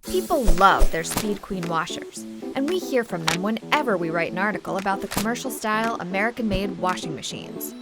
People love their Speed Queen washers, and we hear from them whenever we write an article about the commercial-style, American-made washing machines.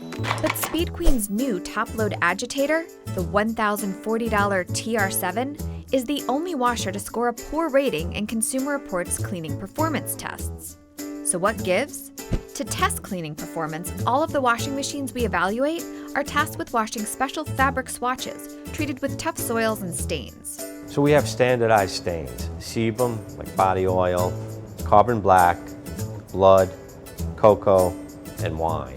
But Speed Queen's new top-load agitator, the $1,040 TR7, is the only washer to score a poor rating in Consumer Reports' cleaning performance tests. So what gives? To test cleaning performance, all of the washing machines we evaluate are tasked with washing special fabric swatches treated with tough soils and stains. So we have standardized stains, sebum, like body oil, carbon black, blood, cocoa, and wine.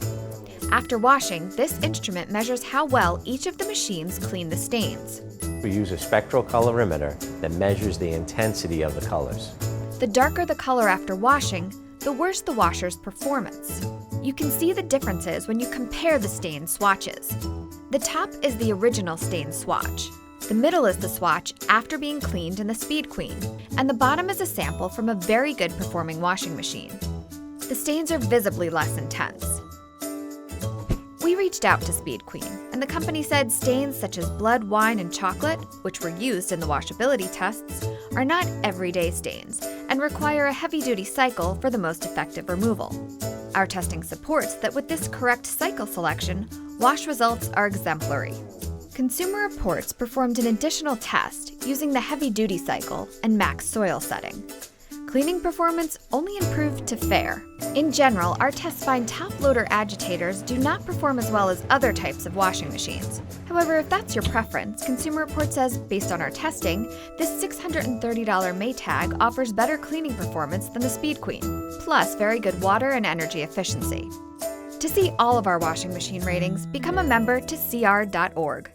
After washing, this instrument measures how well each of the machines clean the stains. We use a spectral colorimeter that measures the intensity of the colors. The darker the color after washing, the worse the washer's performance. You can see the differences when you compare the stain swatches. The top is the original stain swatch. The middle is the swatch after being cleaned in the Speed Queen, and the bottom is a sample from a very good performing washing machine. The stains are visibly less intense. We reached out to Speed Queen, and the company said stains such as blood, wine, and chocolate, which were used in the washability tests, are not everyday stains and require a heavy-duty cycle for the most effective removal. Our testing supports that with this correct cycle selection, wash results are exemplary. Consumer Reports performed an additional test using the heavy-duty cycle and max soil setting. Cleaning performance only improved to fair. In general, our tests find top-loader agitators do not perform as well as other types of washing machines. However, if that's your preference, Consumer Reports says, based on our testing, this $630 Maytag offers better cleaning performance than the Speed Queen, plus very good water and energy efficiency. To see all of our washing machine ratings, become a member to cr.org.